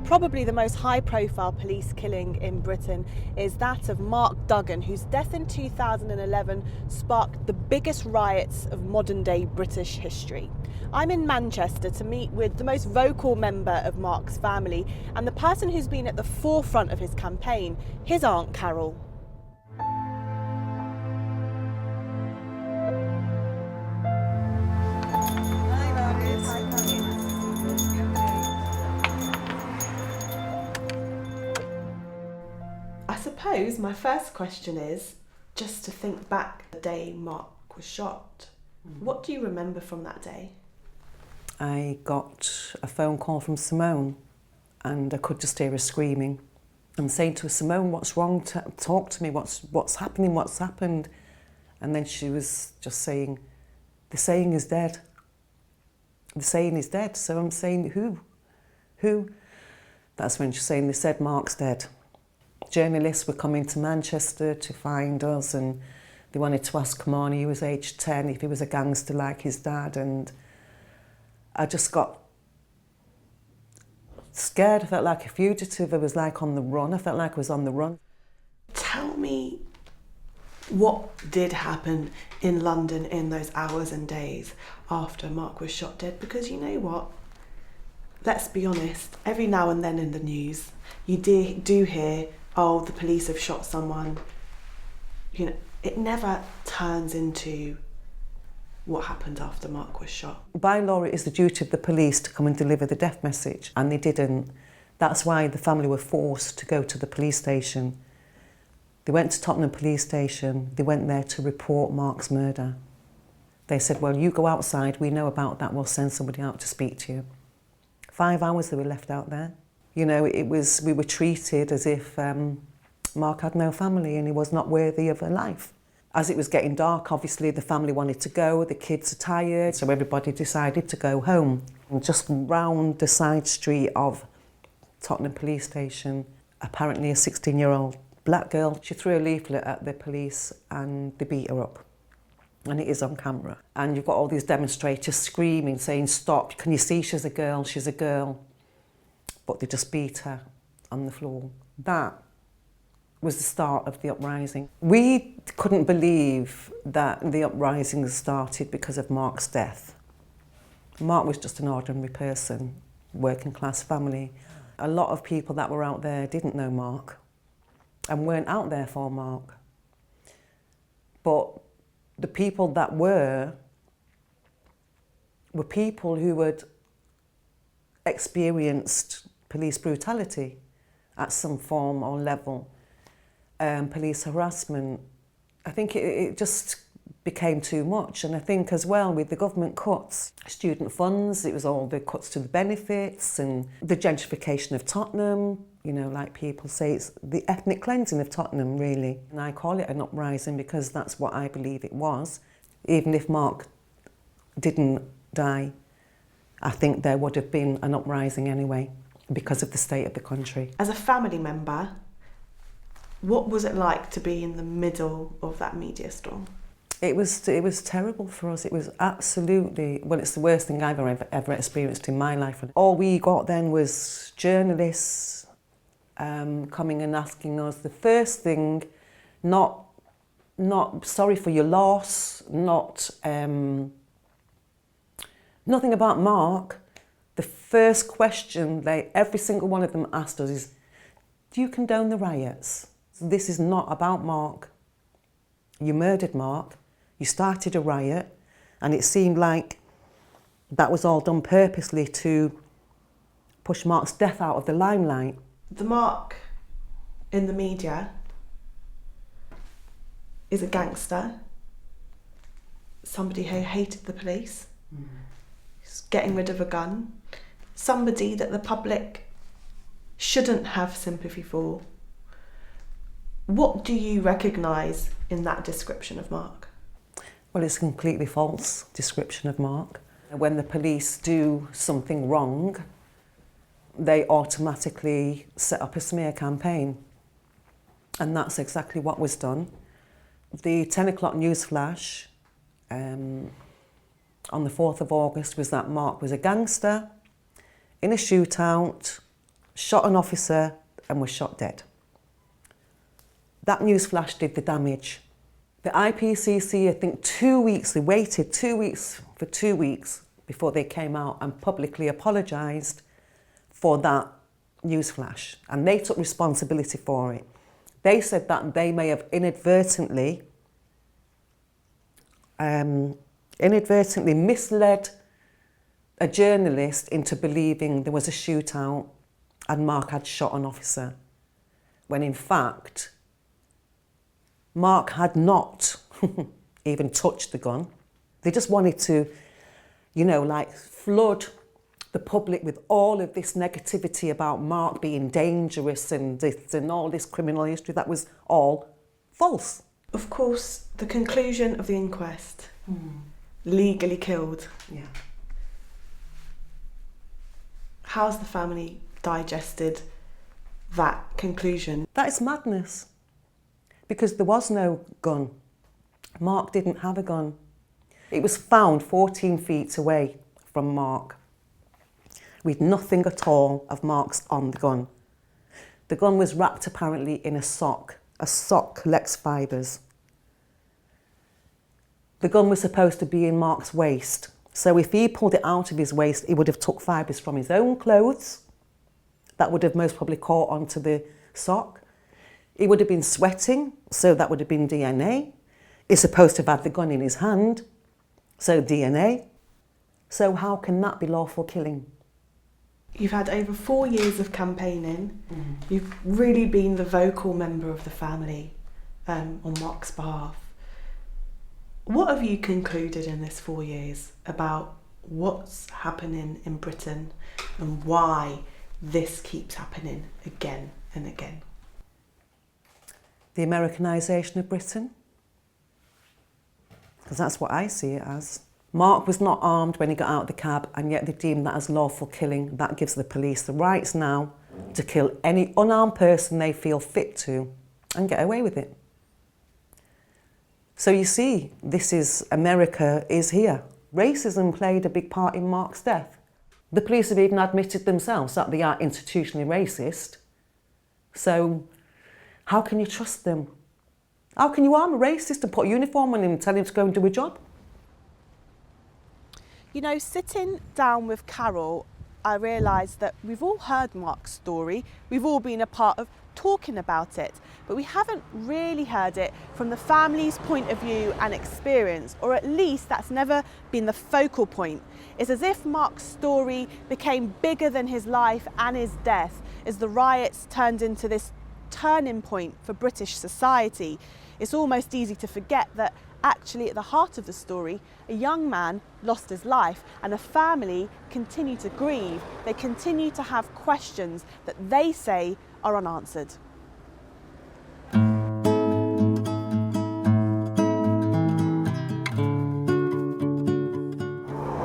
Probably the most high-profile police killing in Britain is that of Mark Duggan, whose death in 2011 sparked the biggest riots of modern-day British history. I'm in Manchester to meet with the most vocal member of Mark's family and the person who's been at the forefront of his campaign, his aunt Carole. I suppose my first question is just to think back the day Mark was shot. What do you remember from that day? I got a phone call from Simone and I could just hear her screaming and saying to her, "Simone, what's wrong? Talk to me, what's happening, what's happened?" And then she was just saying, "The saying is dead. The saying is dead." So I'm saying, who? That's when she's saying, "They said Mark's dead." Journalists were coming to Manchester to find us and they wanted to ask Kamani, who was aged 10, if he was a gangster like his dad, and I just got scared. I felt like a fugitive. I was like on the run. I felt like I was on the run. Tell me what did happen in London in those hours and days after Mark was shot dead, because you know what? Let's be honest, every now and then in the news, you do hear, oh, the police have shot someone. You know, it never turns into what happened after Mark was shot. By law, it is the duty of the police to come and deliver the death message, and they didn't. That's why the family were forced to go to the police station. They went to Tottenham police station. They went there to report Mark's murder. They said, "Well, you go outside, we know about that, we'll send somebody out to speak to you." 5 hours they were left out there. You know, we were treated as if Mark had no family and he was not worthy of a life. As it was getting dark, obviously the family wanted to go, the kids are tired, so everybody decided to go home. And just round the side street of Tottenham police station, apparently a 16-year-old black girl, she threw a leaflet at the police and they beat her up. And it is on camera. And you've got all these demonstrators screaming, saying, "Stop, can you see she's a girl, she's a girl." But they just beat her on the floor. That was the start of the uprising. We couldn't believe that the uprising started because of Mark's death. Mark was just an ordinary person, working class family. A lot of people that were out there didn't know Mark and weren't out there for Mark. But the people that were people who had experienced police brutality at some form or level, police harassment. I think it just became too much. And I think as well with the government cuts, student funds, it was all the cuts to the benefits and the gentrification of Tottenham. You know, like people say, it's the ethnic cleansing of Tottenham, really. And I call it an uprising because that's what I believe it was. Even if Mark didn't die, I think there would have been an uprising anyway because of the state of the country. As a family member, what was it like to be in the middle of that media storm? It was terrible for us. It was absolutely, well, it's the worst thing I've ever experienced in my life. All we got then was journalists coming and asking us the first thing, not sorry for your loss, nothing about Mark. The first question every single one of them asked us is, "Do you condone the riots? This is not about Mark. You murdered Mark, you started a riot, and it seemed like that was all done purposely to push Mark's death out of the limelight." The Mark in the media is a gangster, somebody who hated the police, he's getting rid of a gun, somebody that the public shouldn't have sympathy for. What do you recognise in that description of Mark? Well, it's a completely false description of Mark. When the police do something wrong, they automatically set up a smear campaign. And that's exactly what was done. The 10 o'clock news flash on the 4th of August was that Mark was a gangster in a shootout shot an officer and was shot dead. That news flash did the damage. The IPCC, I think 2 weeks, they waited 2 weeks for 2 weeks before they came out and publicly apologised for that news flash. And they took responsibility for it. They said that they may have inadvertently misled a journalist into believing there was a shootout and Mark had shot an officer, when in fact, Mark had not even touched the gun. They just wanted to, flood the public with all of this negativity about Mark being dangerous and all this criminal history. That was all false. Of course, the conclusion of the inquest, legally killed. Yeah. How's the family digested that conclusion? That is madness. Because there was no gun. Mark didn't have a gun. It was found 14 feet away from Mark, with nothing at all of Mark's on the gun. The gun was wrapped apparently in a sock collects fibres. The gun was supposed to be in Mark's waist, so if he pulled it out of his waist, he would have took fibres from his own clothes. That would have most probably caught onto the sock. He would have been sweating, so that would have been DNA. He's supposed to have had the gun in his hand, so DNA. So how can that be lawful killing? You've had over 4 years of campaigning. You've really been the vocal member of the family on Mark's behalf. What have you concluded in this 4 years about what's happening in Britain and why this keeps happening again and again? The Americanisation of Britain, because that's what I see it as. Mark was not armed when he got out of the cab, and yet they deemed that as lawful killing. That gives the police the rights now to kill any unarmed person they feel fit to and get away with it. So you see, America is here. Racism played a big part in Mark's death. The police have even admitted themselves that they are institutionally racist. So how can you trust them? How can you arm a racist and put a uniform on him and tell him to go and do a job? Sitting down with Carole, I realised that we've all heard Mark's story. We've all been a part of talking about it, but we haven't really heard it from the family's point of view and experience, or at least that's never been the focal point. It's as if Mark's story became bigger than his life and his death as the riots turned into this turning point for British society. It's almost easy to forget that actually at the heart of the story, a young man lost his life and a family continue to grieve. They continue to have questions that they say are unanswered.